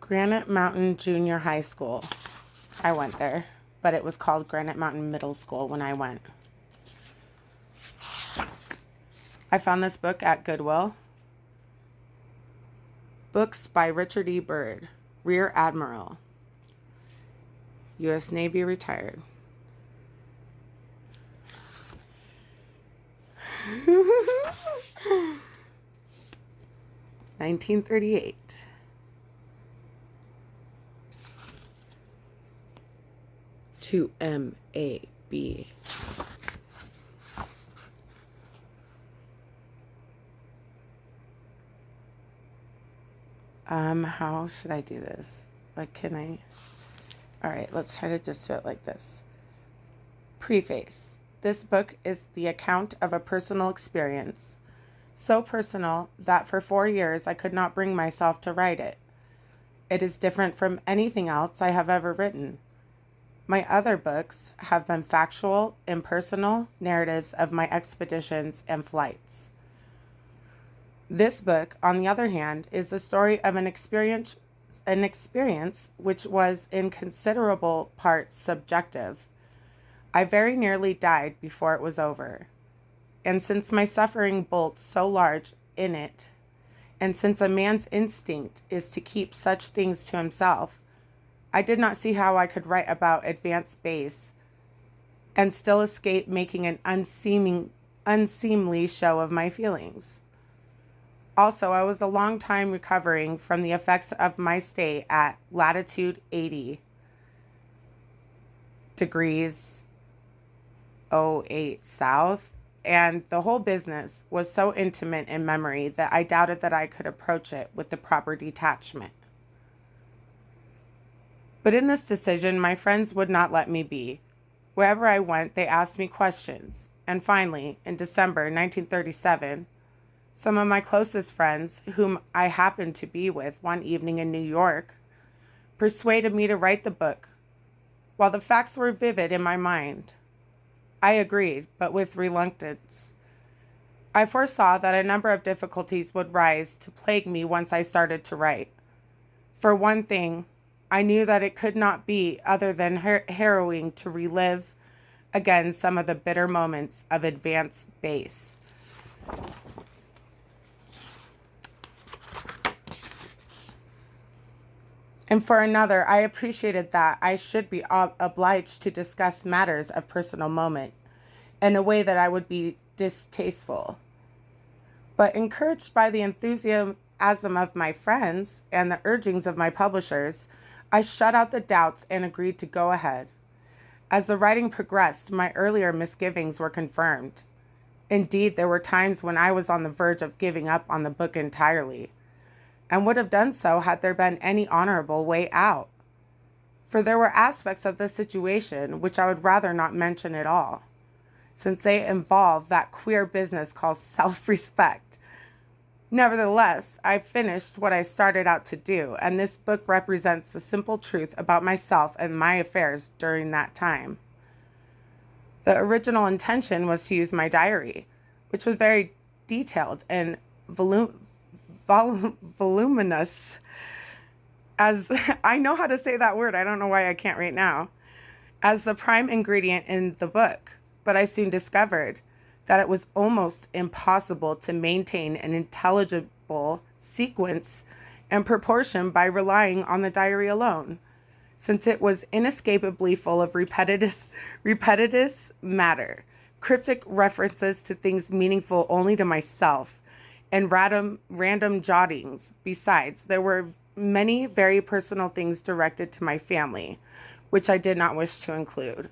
Granite Mountain Junior High School. I went there, but it was called Granite Mountain Middle School when I went. I found this book at Goodwill. Books by Richard E. Byrd, Rear Admiral, U.S. Navy retired. (1938) to M.A.B. How should I do this? All right, let's try to just do it like this. Preface. This book is the account of a personal experience, so personal that for 4 years I could not bring myself to write it. It is different from anything else I have ever written. My other books have been factual, impersonal narratives of my expeditions and flights. This book, on the other hand, is the story of an experience which was in considerable part subjective. I very nearly died before it was over. And since my suffering bulked so large in it, and since a man's instinct is to keep such things to himself, I did not see how I could write about advanced base and still escape making an unseemly show of my feelings. Also, I was a long time recovering from the effects of my stay at latitude 80 degrees 08 south, and the whole business was so intimate in memory that I doubted that I could approach it with the proper detachment. But in this decision, my friends would not let me be. Wherever I went, they asked me questions, and finally, in December 1937, some of my closest friends, whom I happened to be with one evening in New York, persuaded me to write the book. While the facts were vivid in my mind, I agreed, but with reluctance. I foresaw that a number of difficulties would rise to plague me once I started to write. For one thing, I knew that it could not be other than harrowing to relive again some of the bitter moments of advanced base. And for another, I appreciated that I should be obliged to discuss matters of personal moment in a way that I would be distasteful. But encouraged by the enthusiasm of my friends and the urgings of my publishers, I shut out the doubts and agreed to go ahead. As the writing progressed, my earlier misgivings were confirmed. Indeed, there were times when I was on the verge of giving up on the book entirely, and would have done so had there been any honorable way out. For there were aspects of the situation which I would rather not mention at all, since they involve that queer business called self-respect. Nevertheless, I finished what I started out to do, and this book represents the simple truth about myself and my affairs during that time. The original intention was to use my diary, which was very detailed and voluminous, as I know how to say that word, I don't know why I can't right now, as the prime ingredient in the book, but I soon discovered that it was almost impossible to maintain an intelligible sequence and proportion by relying on the diary alone, since it was inescapably full of repetitious matter, cryptic references to things meaningful only to myself, and random jottings. Besides, there were many very personal things directed to my family, which I did not wish to include.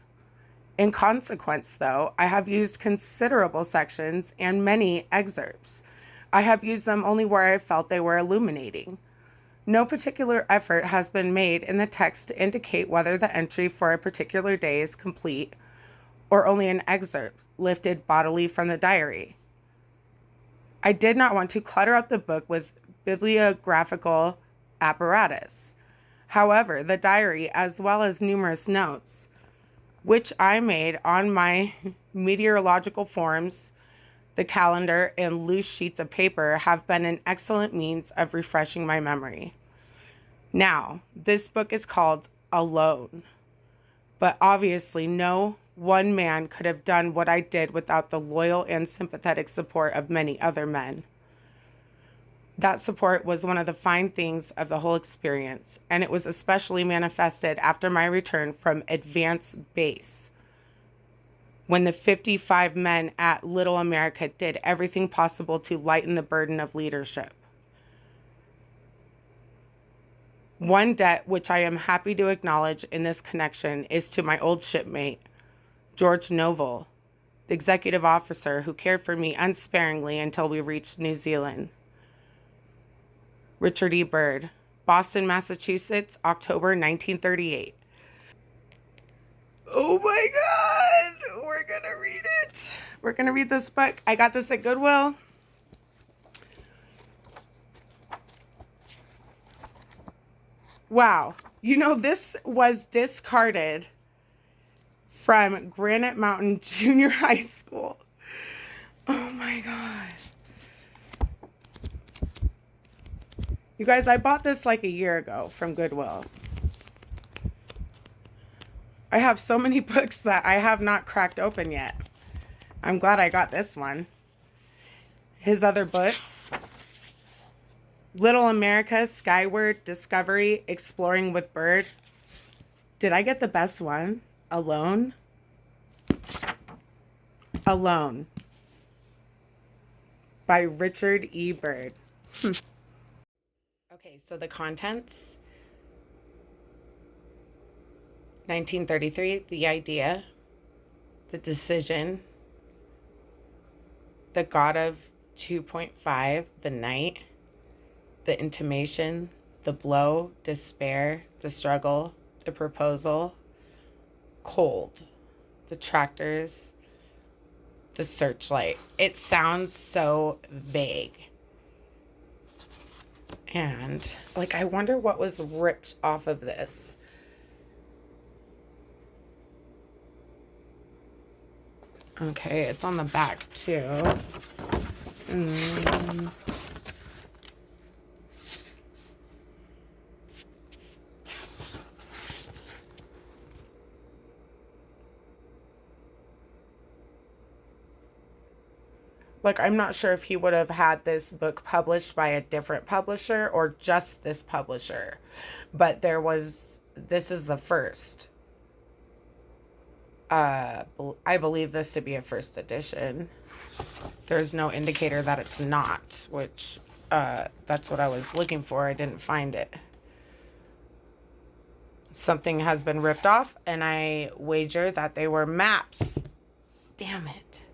In consequence, though, I have used considerable sections and many excerpts. I have used them only where I felt they were illuminating. No particular effort has been made in the text to indicate whether the entry for a particular day is complete or only an excerpt lifted bodily from the diary. I did not want to clutter up the book with bibliographical apparatus. However, the diary, as well as numerous notes, which I made on my meteorological forms, the calendar, and loose sheets of paper, have been an excellent means of refreshing my memory. Now, this book is called Alone, but obviously no one man could have done what I did without the loyal and sympathetic support of many other men. That support was one of the fine things of the whole experience, and it was especially manifested after my return from Advance Base, when the 55 men at Little America did everything possible to lighten the burden of leadership. One debt which I am happy to acknowledge in this connection is to my old shipmate, George Noble, the executive officer who cared for me unsparingly until we reached New Zealand. Richard E. Byrd, Boston, Massachusetts, October 1938. Oh my God, we're gonna read it. We're gonna read this book. I got this at Goodwill. Wow, this was discarded from Granite Mountain Junior High School. Oh my God. You guys, I bought this like a year ago from Goodwill. I have so many books that I have not cracked open yet. I'm glad I got this one. His other books: Little America, Skyward, Discovery, Exploring with Byrd. Did I get the best one? Alone? Alone by Richard E. Byrd. Okay, so the contents: 1933, the idea, the decision, the God of 2.5, the night, the intimation, the blow, despair, the struggle, the proposal, cold, the tractors, the searchlight. It sounds so vague. And I wonder what was ripped off of this. Okay, it's on the back too. I'm not sure if he would have had this book published by a different publisher or just this publisher, but this is the first. I believe this to be a first edition. There's no indicator that it's not, which that's what I was looking for. I didn't find it. Something has been ripped off, and I wager that they were maps. Damn it.